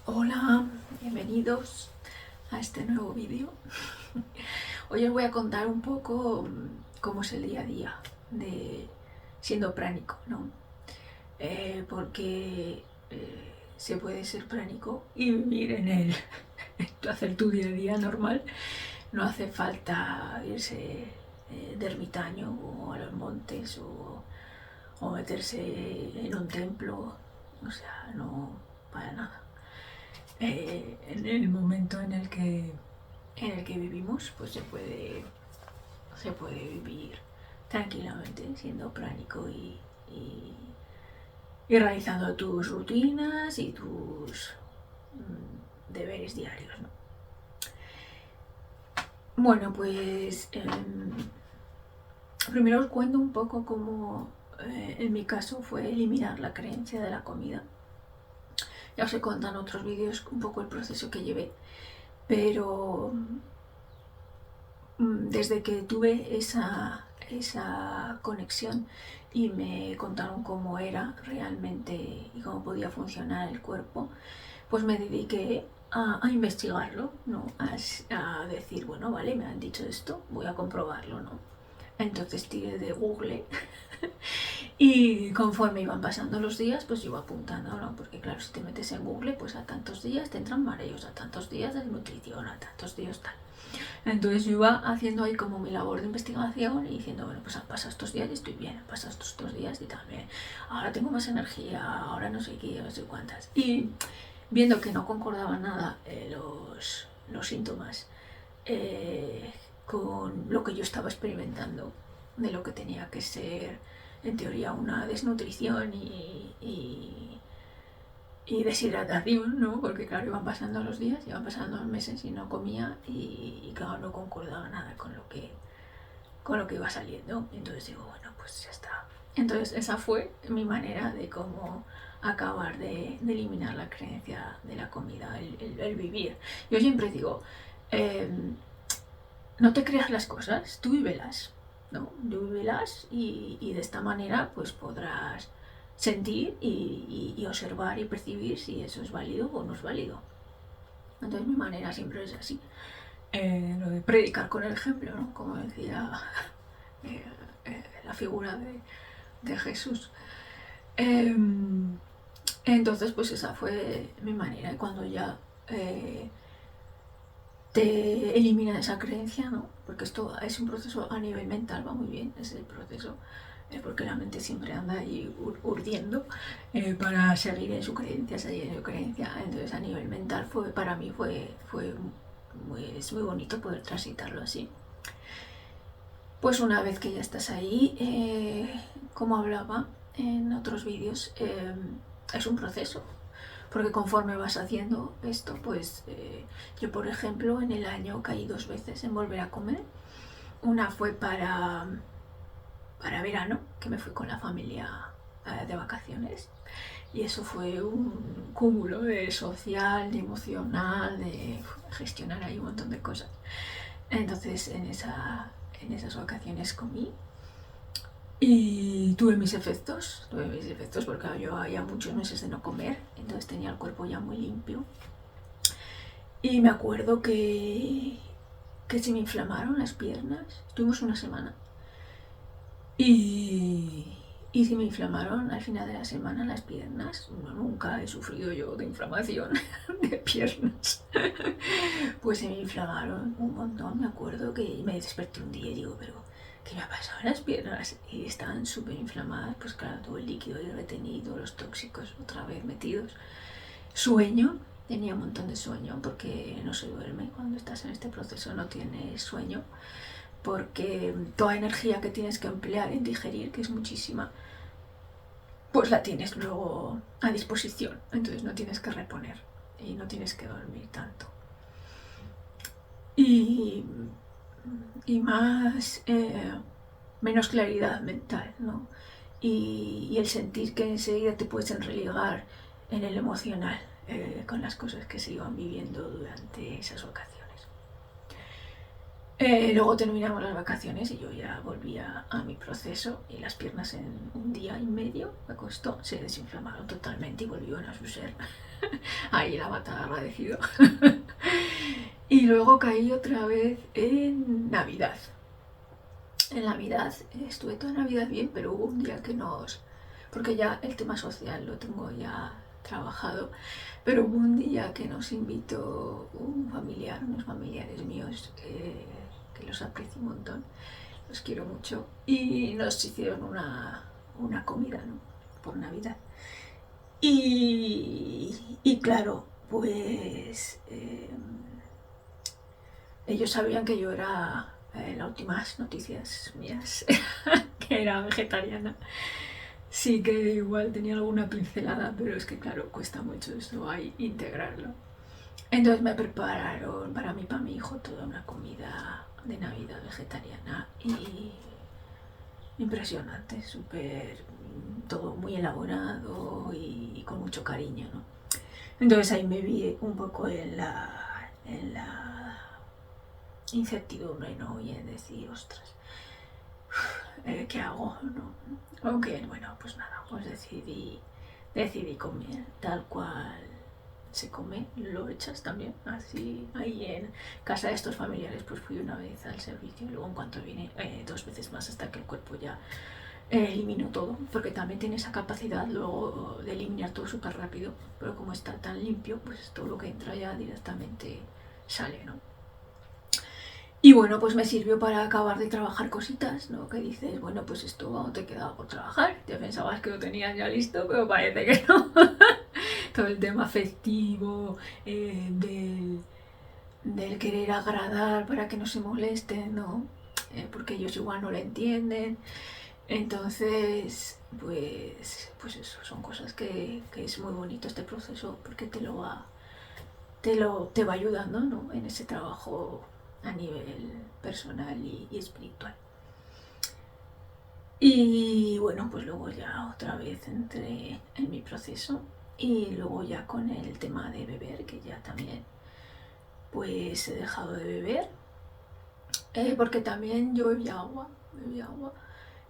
Hola, bienvenidos a este nuevo vídeo. Hoy os voy a contar un poco cómo es el día a día de siendo pránico, ¿no? Porque se puede ser pránico y vivir en él, hacer tu día a día normal. No hace falta irse de ermitaño o a los montes o meterse en un templo, o sea, no, para nada. En el momento en el que vivimos, pues se puede vivir tranquilamente siendo pránico y realizando tus rutinas y tus deberes diarios, ¿no? Bueno, pues primero os cuento un poco cómo en mi caso fue eliminar la creencia de la comida. Ya os he contado en otros vídeos un poco el proceso que llevé, pero desde que tuve esa conexión y me contaron cómo era realmente y cómo podía funcionar el cuerpo, pues me dediqué a investigarlo, ¿no? A decir, bueno, vale, me han dicho esto, voy a comprobarlo, ¿no? Entonces tiré de Google y conforme iban pasando los días, pues iba apuntando, ¿no? Porque claro, si te metes en Google, pues a tantos días te entran mareos, a tantos días de nutrición, a tantos días tal. Entonces yo iba haciendo ahí como mi labor de investigación y diciendo, bueno, pues han pasado estos días y estoy bien, han pasado estos 2 días y también, ahora tengo más energía, ahora no sé qué, no sé cuántas. Y viendo que no concordaban nada los síntomas con lo que yo estaba experimentando, de lo que tenía que ser en teoría una desnutrición y deshidratación, ¿no? Porque claro, iban pasando los días, iban pasando los meses y no comía y claro, no concordaba nada con lo que iba saliendo. Entonces digo, bueno, pues ya está. Entonces esa fue mi manera de cómo acabar de eliminar la creencia de la comida, el vivir. Yo siempre digo, eh, no te creas las cosas, tú vívelas, ¿no? Tú vívelas y de esta manera pues podrás sentir y observar y percibir si eso es válido o no es válido. Entonces mi manera siempre es así. Lo de predicar con el ejemplo, ¿no? Como decía la figura de Jesús. Entonces pues esa fue mi manera. Y cuando ya te elimina esa creencia, ¿no? Porque esto es un proceso a nivel mental, va muy bien, es el proceso, porque la mente siempre anda ahí urdiendo para seguir en su creencia, seguir en su creencia. Entonces a nivel mental para mí es muy bonito poder transitarlo así. Pues una vez que ya estás ahí, como hablaba en otros vídeos, es un proceso, porque conforme vas haciendo esto, pues yo por ejemplo en el año caí 2 veces en volver a comer. Una fue para verano, que me fui con la familia de vacaciones, y eso fue un cúmulo de social, de emocional, de gestionar ahí un montón de cosas. Entonces en esas vacaciones comí y tuve mis efectos porque yo había muchos meses de no comer, entonces tenía el cuerpo ya muy limpio. Y me acuerdo que se me inflamaron las piernas, estuvimos una semana, y se me inflamaron al final de la semana las piernas. No, nunca he sufrido yo de inflamación de piernas. Pues se me inflamaron un montón, me acuerdo que me desperté un día y digo, pero ¿qué me ha pasado en las piernas? Y estaban súper inflamadas, pues claro, todo el líquido ahí retenido, los tóxicos otra vez metidos. Sueño, tenía un montón de sueño porque no se duerme cuando estás en este proceso, no tienes sueño, porque toda energía que tienes que emplear en digerir, que es muchísima, pues la tienes luego a disposición, entonces no tienes que reponer y no tienes que dormir tanto. Y, y más, menos claridad mental, ¿no? Y el sentir que enseguida te puedes enreligar en el emocional con las cosas que se iban viviendo durante esas vacaciones. Luego terminamos las vacaciones y yo ya volvía a mi proceso y las piernas en un día y medio me costó, se desinflamaron totalmente y volvieron a su ser. Ahí la bata agradecido. Y luego caí otra vez en Navidad. En Navidad estuve toda Navidad bien, pero hubo un día que nos... Porque ya el tema social lo tengo ya trabajado, pero hubo un día que nos invitó un familiar, unos familiares míos, que los aprecio un montón, los quiero mucho, y nos hicieron una comida, ¿no? Por Navidad. Y claro, pues ellos sabían que yo era, las últimas noticias mías, que era vegetariana. Sí que igual tenía alguna pincelada, pero es que claro, cuesta mucho esto ahí integrarlo. Entonces me prepararon para mí y para mi hijo toda una comida de Navidad vegetariana y impresionante, súper, todo muy elaborado y con mucho cariño, ¿no? Entonces ahí me vi un poco en la incertidumbre, ¿no? Y en decir, ostras, ¿qué hago? ¿No? Aunque, bueno, pues nada, pues decidí comer tal cual se come, lo echas también, así, ahí en casa de estos familiares, pues fui una vez al servicio y luego en cuanto vine, 2 veces más hasta que el cuerpo ya eliminó todo, porque también tiene esa capacidad luego de eliminar todo súper rápido, pero como está tan limpio, pues todo lo que entra ya directamente sale, ¿no? Y bueno, pues me sirvió para acabar de trabajar cositas, ¿no? Que dices, bueno, pues esto aún te queda por trabajar. Ya pensabas que lo tenías ya listo, pero parece que no. Todo el tema festivo, del querer agradar para que no se molesten, ¿no? Porque ellos igual no lo entienden. Entonces, pues eso, son cosas que es muy bonito este proceso porque te va ayudando, ¿no? En ese trabajo a nivel personal y espiritual. Y bueno, pues luego ya otra vez entré en mi proceso y luego ya con el tema de beber, que ya también pues he dejado de beber, porque también yo bebía agua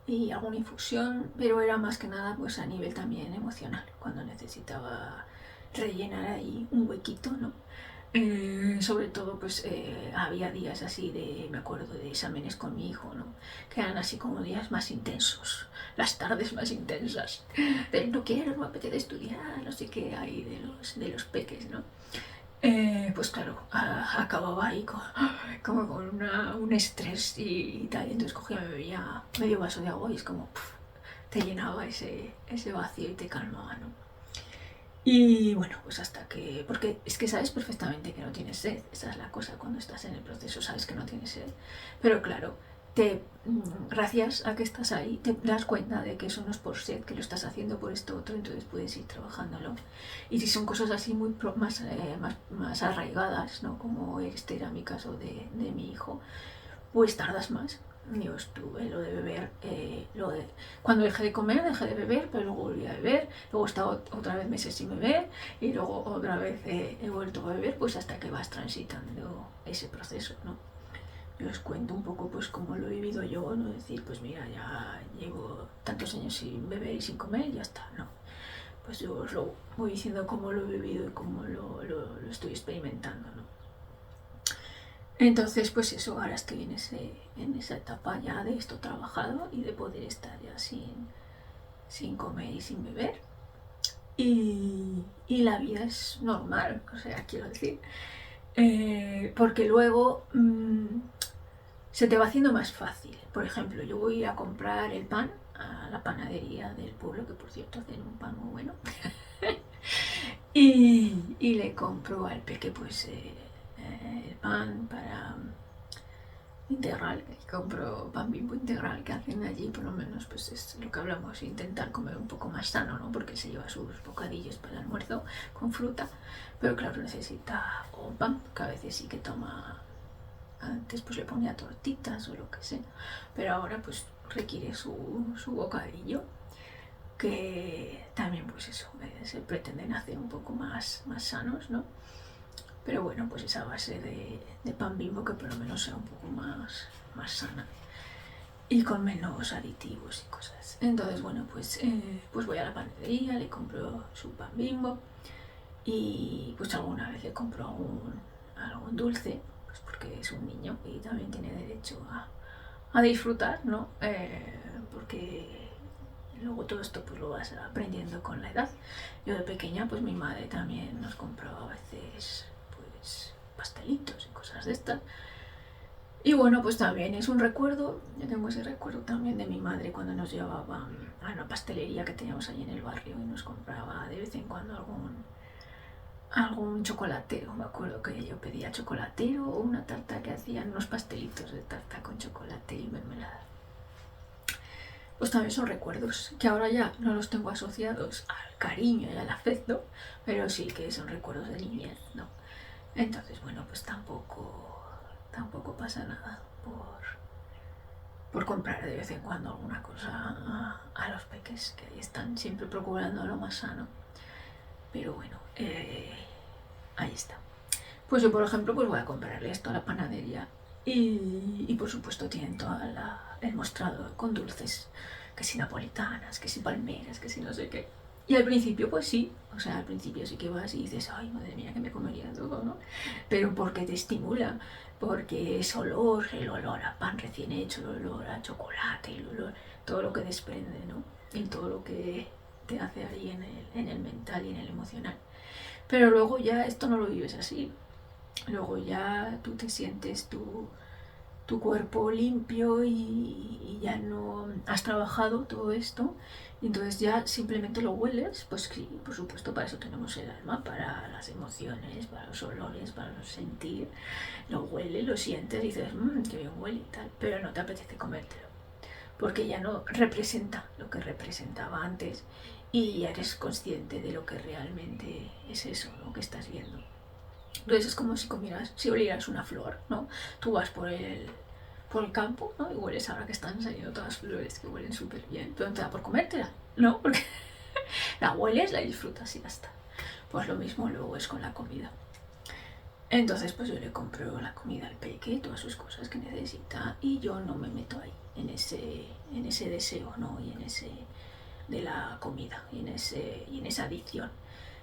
y alguna infusión, pero era más que nada pues a nivel también emocional, cuando necesitaba rellenar ahí un huequito, ¿no? Sobre todo pues había días así me acuerdo de exámenes con mi hijo, ¿no? Que eran así como días más intensos, las tardes más intensas, de no quiero, no me apetece estudiar, no sé qué hay de los peques, ¿no? Pues claro, acababa ahí como con un estrés y tal, y entonces cogía, me bebía medio vaso de agua y es como te llenaba ese vacío y te calmaba, ¿no? Y bueno, pues hasta que... Porque es que sabes perfectamente que no tienes sed. Esa es la cosa, cuando estás en el proceso sabes que no tienes sed. Pero claro, gracias a que estás ahí, te das cuenta de que eso no es por sed, que lo estás haciendo por esto otro, entonces puedes ir trabajándolo. Y si son cosas así más arraigadas, ¿no? Como este era mi caso de mi hijo, pues tardas más. Yo estuve lo de beber, cuando dejé de comer, dejé de beber, pero luego volví a beber, luego he estado otra vez meses sin beber y luego otra vez he vuelto a beber, pues hasta que vas transitando ese proceso, ¿no? Yo os cuento un poco pues cómo lo he vivido yo, no decir, pues mira, ya llevo tantos años sin beber y sin comer y ya está, no. Pues yo os lo voy diciendo cómo lo he vivido y cómo lo estoy experimentando, ¿no? Entonces, pues eso, ahora estoy en esa etapa ya de esto trabajado y de poder estar ya sin comer y sin beber. Y la vida es normal, o sea, quiero decir. Porque luego se te va haciendo más fácil. Por ejemplo, yo voy a comprar el pan a la panadería del pueblo, que por cierto hacen un pan muy bueno. y le compro al peque pues el pan para integral, compro pan Bimbo integral que hacen allí, por lo menos pues es lo que hablamos, intentar comer un poco más sano, ¿no? Porque se lleva sus bocadillos para el almuerzo con fruta, pero claro, necesita un pan, que a veces sí que toma, antes pues le ponía tortitas o lo que sea, pero ahora pues requiere su bocadillo, que también pues eso, se pretenden hacer un poco más sanos, ¿no? Pero bueno, pues esa base de pan Bimbo que por lo menos sea un poco más sana y con menos aditivos y cosas. Entonces, bueno, pues voy a la panadería, le compro su pan Bimbo y pues alguna vez le compro algún dulce, pues porque es un niño y también tiene derecho a disfrutar, ¿no? Porque luego todo esto pues lo vas aprendiendo con la edad. Yo de pequeña pues mi madre también nos compraba a veces pues pastelitos y cosas de estas. Y bueno, pues también es un recuerdo, yo tengo ese recuerdo también de mi madre cuando nos llevaba a una pastelería que teníamos ahí en el barrio y nos compraba de vez en cuando algún chocolatero. Me acuerdo que yo pedía chocolatero o una tarta que hacían unos pastelitos de tarta con chocolate y mermelada. Pues también son recuerdos que ahora ya no los tengo asociados al cariño y al afecto, pero sí que son recuerdos de niñez, ¿no? Entonces, bueno, pues tampoco pasa nada por comprar de vez en cuando alguna cosa a los peques, que ahí están siempre procurando lo más sano. Pero bueno, ahí está. Pues yo, por ejemplo, pues voy a comprarle esto a la panadería y por supuesto tienen todo el mostrador con dulces, que si napolitanas, que si palmeras, que si no sé qué. Y al principio pues sí, o sea, al principio sí que vas y dices, ay, madre mía, que me comería todo, ¿no? Pero porque te estimula, porque es el olor a pan recién hecho, el olor a chocolate, el olor, todo lo que desprende, ¿no? Y todo lo que te hace ahí en el mental y en el emocional. Pero luego ya esto no lo vives así. Luego ya tú te sientes tu cuerpo limpio y ya no has trabajado todo esto. Y entonces ya simplemente lo hueles. Pues sí, por supuesto, para eso tenemos el alma, para las emociones, para los olores, para los sentir. Lo hueles, lo sientes y dices, qué bien huele y tal. Pero no te apetece comértelo. Porque ya no representa lo que representaba antes y ya eres consciente de lo que realmente es eso, lo que estás viendo. Entonces es como si olieras una flor, ¿no? Tú vas por el campo, ¿no? Y hueles ahora que están saliendo todas flores que huelen súper bien, pero no te da por comértela, ¿no? Porque la hueles, la disfrutas y ya está. Pues lo mismo luego es con la comida. Entonces pues yo le compro la comida al peque, todas sus cosas que necesita y yo no me meto ahí en ese deseo, ¿no? Y en ese de la comida y en esa adicción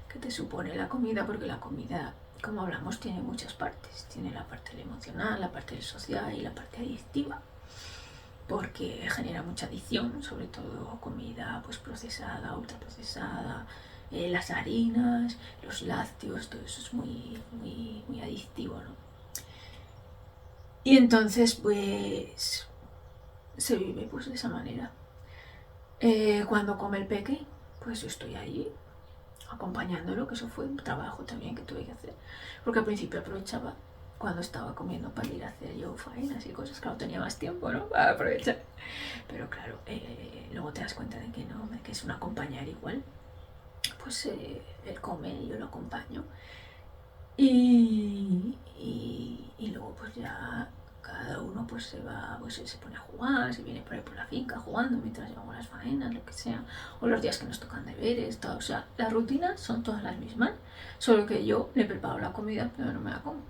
que te supone la comida, porque la comida, como hablamos, tiene muchas partes. Tiene la parte emocional, la parte social y la parte adictiva, porque genera mucha adicción, sobre todo comida pues procesada, ultraprocesada, las harinas, los lácteos, todo eso es muy adictivo, ¿no? Y entonces pues se vive pues de esa manera. Cuando come el peque, pues yo estoy ahí acompañándolo, que eso fue un trabajo también que tuve que hacer, porque al principio aprovechaba cuando estaba comiendo para ir a hacer yo faenas y cosas, claro, tenía más tiempo, ¿no? Para aprovechar. Pero claro, luego te das cuenta de que no, de que es un acompañar igual. Pues él come y yo lo acompaño. Y luego pues ya cada uno pues se va, pues se pone a jugar, se viene por ahí por la finca jugando mientras llevamos las faenas, lo que sea, o los días que nos tocan deberes, todo. O sea, las rutinas son todas las mismas, solo que yo le preparo la comida pero no me la como.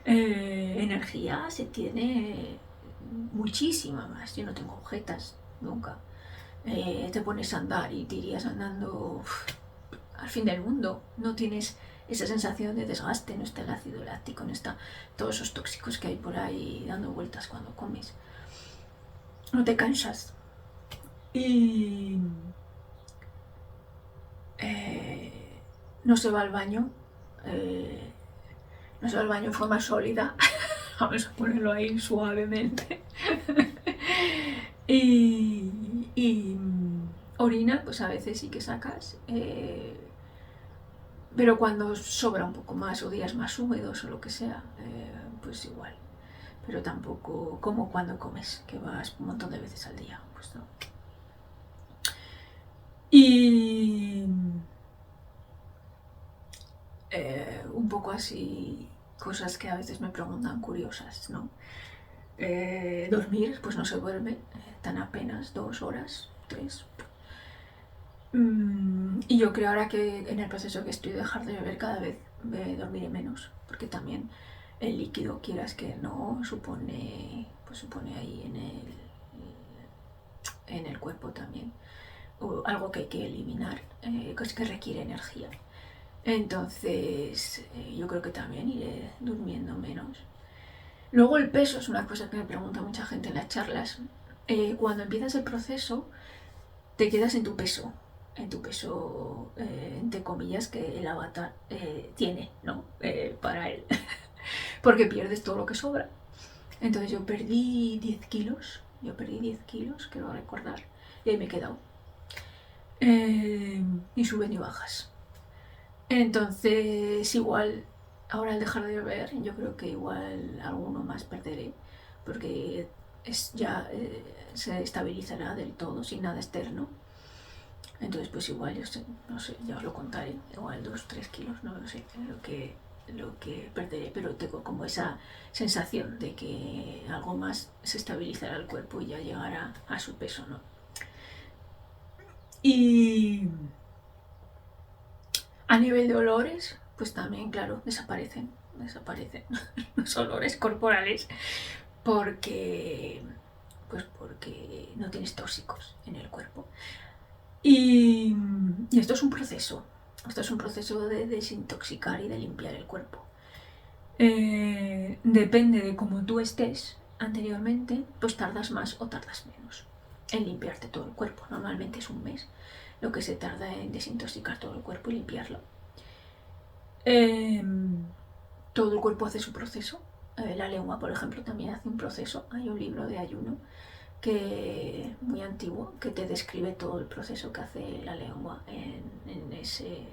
Energía se tiene muchísima más, yo no tengo agujetas nunca. Te pones a andar y te irías andando al fin del mundo, no tienes esa sensación de desgaste, no está el ácido láctico, no está todos esos tóxicos que hay por ahí dando vueltas cuando comes. No te cansas. Y no se va al baño. No se va al baño en forma sólida. Vamos a ponerlo ahí suavemente. y orina, pues a veces sí que sacas. Pero cuando sobra un poco más o días más húmedos o lo que sea, pues igual. Pero tampoco como cuando comes, que vas un montón de veces al día, pues no. Y un poco así, cosas que a veces me preguntan curiosas, ¿no? Dormir, pues no se duerme tan apenas 2 horas, 3. Y yo creo ahora que en el proceso que estoy de dejar de beber cada vez dormiré menos, porque también el líquido, quieras que no, supone ahí en el cuerpo también algo que hay que eliminar, que requiere energía. Entonces yo creo que también iré durmiendo menos. Luego el peso es una cosa que me pregunta mucha gente en las charlas. Cuando empiezas el proceso te quedas en tu peso, entre comillas, que el avatar tiene, ¿no? Para él. Porque pierdes todo lo que sobra. Entonces yo perdí 10 kilos, quiero recordar, y ahí me he quedado. Ni suben ni bajas. Entonces igual, ahora al dejar de beber, yo creo que igual alguno más perderé, porque ya se estabilizará del todo, sin nada externo. Entonces pues igual, yo sé, no sé, ya os lo contaré, igual 2-3 kilos, no lo sé, lo que perderé, pero tengo como esa sensación de que algo más se estabilizará el cuerpo y ya llegará a su peso, ¿no? Y a nivel de olores, pues también, claro, desaparecen los olores corporales porque porque no tienes tóxicos en el cuerpo. Y esto es un proceso de desintoxicar y de limpiar el cuerpo. Depende de cómo tú estés anteriormente, pues tardas más o tardas menos en limpiarte todo el cuerpo. Normalmente es un mes lo que se tarda en desintoxicar todo el cuerpo y limpiarlo. Todo el cuerpo hace su proceso. La lengua, por ejemplo, también hace un proceso. Hay un libro de ayuno muy antiguo que te describe todo el proceso que hace la lengua en ese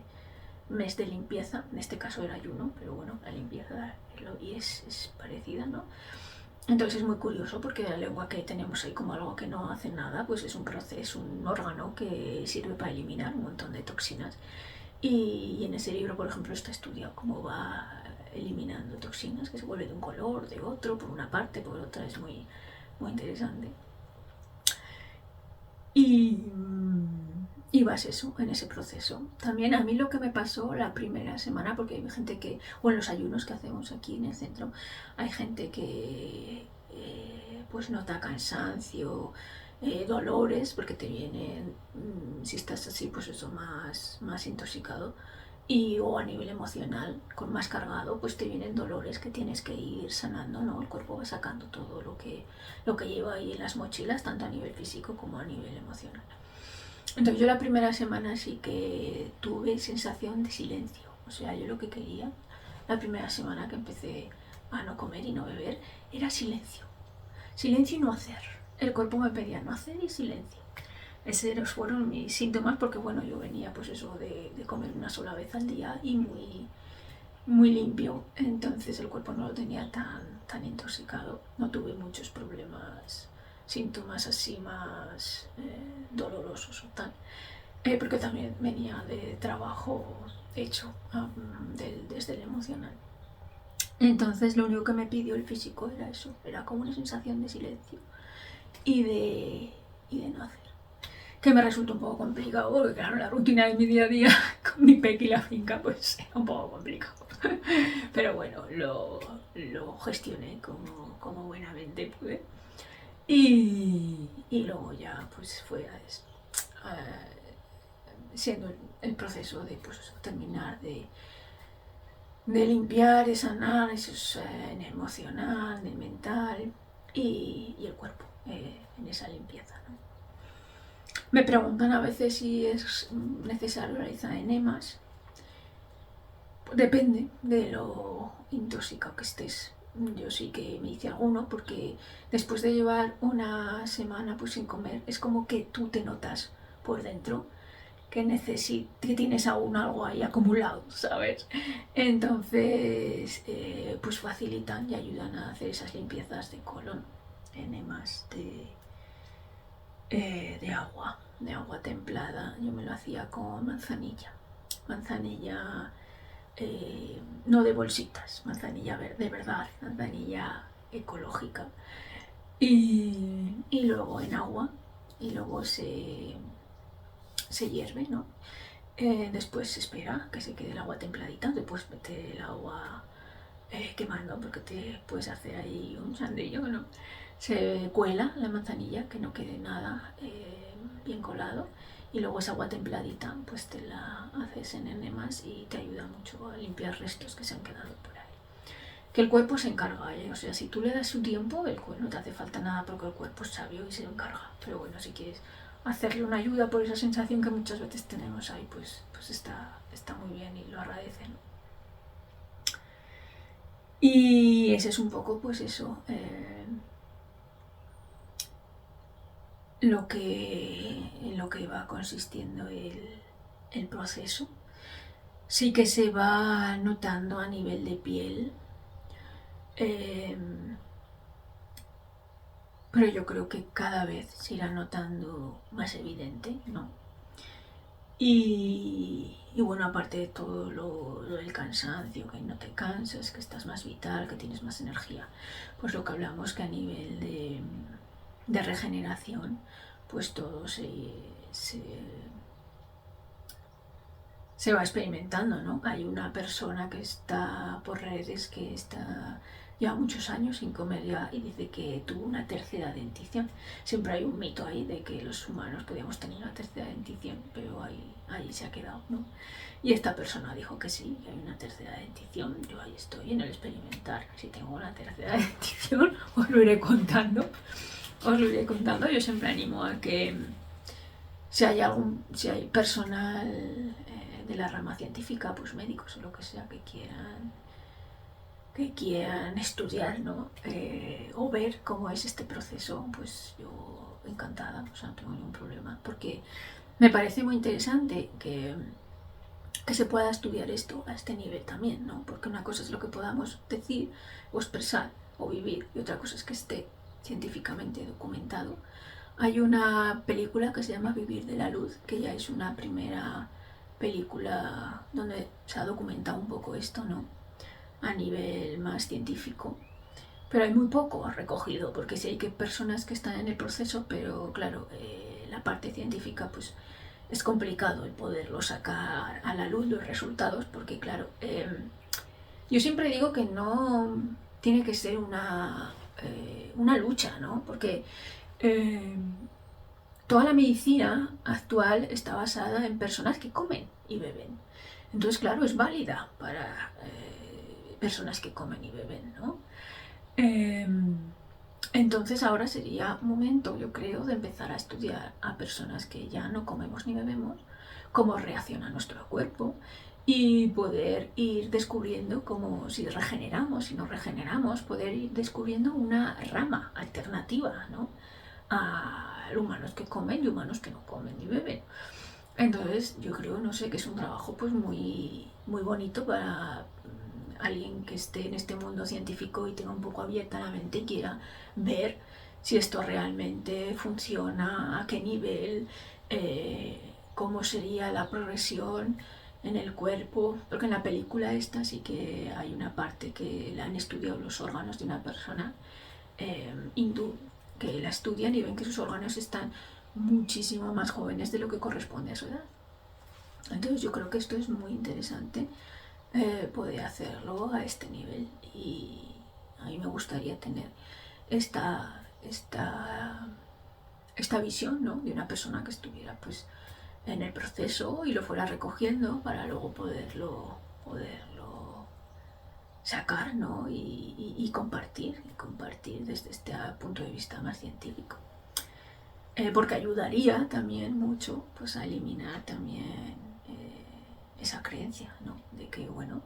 mes de limpieza. En este caso era ayuno, pero bueno, la limpieza y es parecida, ¿no? Entonces es muy curioso porque la lengua que tenemos ahí como algo que no hace nada, pues es un proceso, un órgano que sirve para eliminar un montón de toxinas. Y en ese libro, por ejemplo, está estudiado cómo va eliminando toxinas, que se vuelve de un color, de otro, por una parte, por otra. Es muy interesante. Y vas eso, en ese proceso. También a mí lo que me pasó la primera semana, porque hay gente que, o en los ayunos que hacemos aquí en el centro, hay gente que pues nota cansancio, dolores, porque te vienen, si estás así, pues eso, más intoxicado, o a nivel emocional, con más cargado, pues te vienen dolores que tienes que ir sanando, ¿no? El cuerpo va sacando todo lo que lleva ahí en las mochilas, tanto a nivel físico como a nivel emocional. Entonces yo la primera semana sí que tuve sensación de silencio. O sea, yo lo que quería, la primera semana que empecé a no comer y no beber, era silencio. Silencio y no hacer. El cuerpo me pedía no hacer y silencio. Esos fueron mis síntomas porque, bueno, yo venía pues eso de comer una sola vez al día y muy limpio. Entonces el cuerpo no lo tenía tan intoxicado. No tuve muchos problemas, síntomas así más dolorosos o tal. Porque también venía de trabajo hecho desde el emocional. Entonces lo único que me pidió el físico era eso, era como una sensación de silencio y de no hacer. Que me resulta un poco complicado, porque claro, la rutina de mi día a día con mi peque y la finca, pues era un poco complicado. Pero bueno, lo gestioné como buenamente pude. Y luego ya pues fue siendo el proceso de pues, terminar de limpiar, de sanar, eso es en el emocional, en el mental y el cuerpo, en esa limpieza, ¿no? Me preguntan a veces si es necesario realizar enemas. Depende de lo intoxicado que estés. Yo sí que me hice alguno porque después de llevar una semana pues sin comer, es como que tú te notas por dentro que tienes aún algo ahí acumulado, ¿sabes? Entonces, pues facilitan y ayudan a hacer esas limpiezas de colon, enemas de agua templada. Yo me lo hacía con manzanilla no de bolsitas, manzanilla de verdad, manzanilla ecológica. Y luego en agua, y luego se hierve, ¿no? Después se espera que se quede el agua templadita, después mete el agua quemando, porque te puedes hacer ahí un sandillo, ¿no? Se cuela la manzanilla, que no quede nada bien colado, y luego esa agua templadita pues te la haces en enemas y te ayuda mucho a limpiar restos que se han quedado por ahí. Que el cuerpo se encarga, o sea, si tú le das su tiempo, no te hace falta nada porque el cuerpo es sabio y se encarga. Pero bueno, si quieres hacerle una ayuda por esa sensación que muchas veces tenemos ahí, pues está muy bien y lo agradecen. Y ese es un poco, pues eso, en lo que va consistiendo el proceso. Sí que se va notando a nivel de piel, pero yo creo que cada vez se irá notando más evidente, ¿no? Y bueno, aparte de todo lo del cansancio, que no te cansas, que estás más vital, que tienes más energía, pues lo que hablamos que a nivel de regeneración, pues todo se va experimentando, ¿no? Hay una persona que está por redes que lleva muchos años sin comer ya y dice que tuvo una tercera dentición. Siempre hay un mito ahí de que los humanos podíamos tener una tercera dentición, pero ahí se ha quedado, ¿no? Y esta persona dijo que sí, que hay una tercera dentición. Yo ahí estoy en el experimentar. Si tengo una tercera dentición, os lo iré contando. Yo siempre animo a que si hay personal de la rama científica, pues médicos o lo que sea, que quieran estudiar, ¿no? O ver cómo es este proceso, pues yo encantada, o sea, no tengo ningún problema, porque me parece muy interesante que se pueda estudiar esto a este nivel también, ¿no? Porque una cosa es lo que podamos decir o expresar o vivir y otra cosa es que esté científicamente documentado. Hay una película que se llama Vivir de la Luz, que ya es una primera película donde se ha documentado un poco esto, ¿no? A nivel más científico. Pero hay muy poco recogido, porque sí hay que personas que están en el proceso, pero claro, la parte científica pues es complicado el poderlo sacar a la luz los resultados, porque claro, yo siempre digo que no tiene que ser una lucha, ¿no? Porque eh, toda la medicina actual está basada en personas que comen y beben. Entonces, claro, es válida para personas que comen y beben, ¿no? Eh, entonces ahora sería momento, yo creo, de empezar a estudiar a personas que ya no comemos ni bebemos, cómo reacciona nuestro cuerpo y poder ir descubriendo cómo si regeneramos, si no regeneramos, poder ir descubriendo una rama alternativa, ¿no? A humanos que comen y humanos que no comen ni beben. Entonces yo creo, no sé, que es un trabajo pues muy bonito para alguien que esté en este mundo científico y tenga un poco abierta la mente y quiera ver si esto realmente funciona, a qué nivel, cómo sería la progresión en el cuerpo, porque en la película esta sí que hay una parte que la han estudiado los órganos de una persona hindú, que la estudian y ven que sus órganos están muchísimo más jóvenes de lo que corresponde a su edad. Entonces yo creo que esto es muy interesante poder hacerlo a este nivel y a mí me gustaría tener esta, esta, esta visión, ¿no? De una persona que estuviera pues en el proceso y lo fuera recogiendo para luego poderlo sacar, ¿no? Y compartir desde este punto de vista más científico. Porque ayudaría también mucho pues, a eliminar también esa creencia, ¿no? De que, bueno,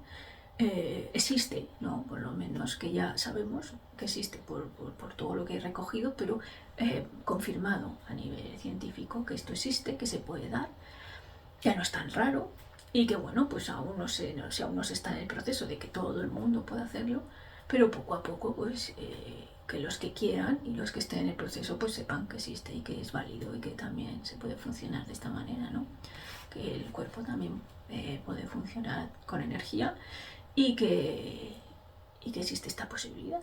existe, ¿no? Por lo menos que ya sabemos que existe por todo lo que he recogido, pero confirmado a nivel científico que esto existe, que se puede dar, ya no es tan raro y que, bueno, pues aún no se está en el proceso de que todo el mundo pueda hacerlo, pero poco a poco, pues que los que quieran y los que estén en el proceso pues sepan que existe y que es válido y que también se puede funcionar de esta manera, ¿no? Que el cuerpo también puede funcionar con energía y que existe esta posibilidad.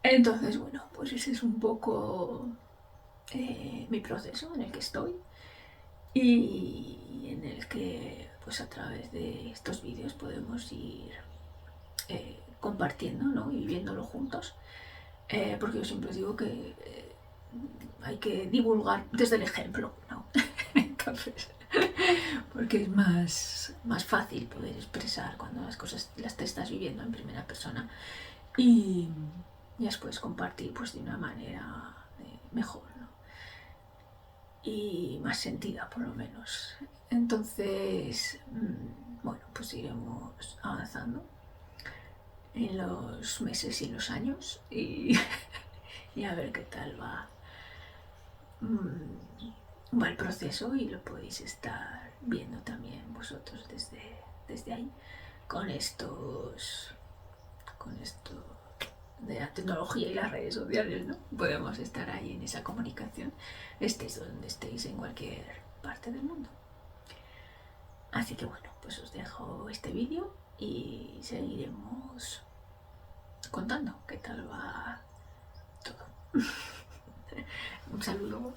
Entonces, bueno, pues ese es un poco mi proceso en el que estoy. y en el que pues a través de estos vídeos podemos ir compartiendo, ¿no? Y viéndolo juntos, porque yo siempre digo que hay que divulgar desde el ejemplo, ¿no? Entonces, porque es más fácil poder expresar cuando las cosas las te estás viviendo en primera persona y las puedes compartir pues de una manera mejor, ¿no? Y más sentida por lo menos. Entonces, bueno, pues iremos avanzando en los meses y en los años y a ver qué tal va el proceso, y lo podéis estar viendo también vosotros desde ahí con con esto de la tecnología y las redes sociales, ¿no? Podemos estar ahí en esa comunicación, estéis donde estéis, en cualquier parte del mundo. Así que bueno, pues os dejo este vídeo y seguiremos contando qué tal va todo. Un saludo.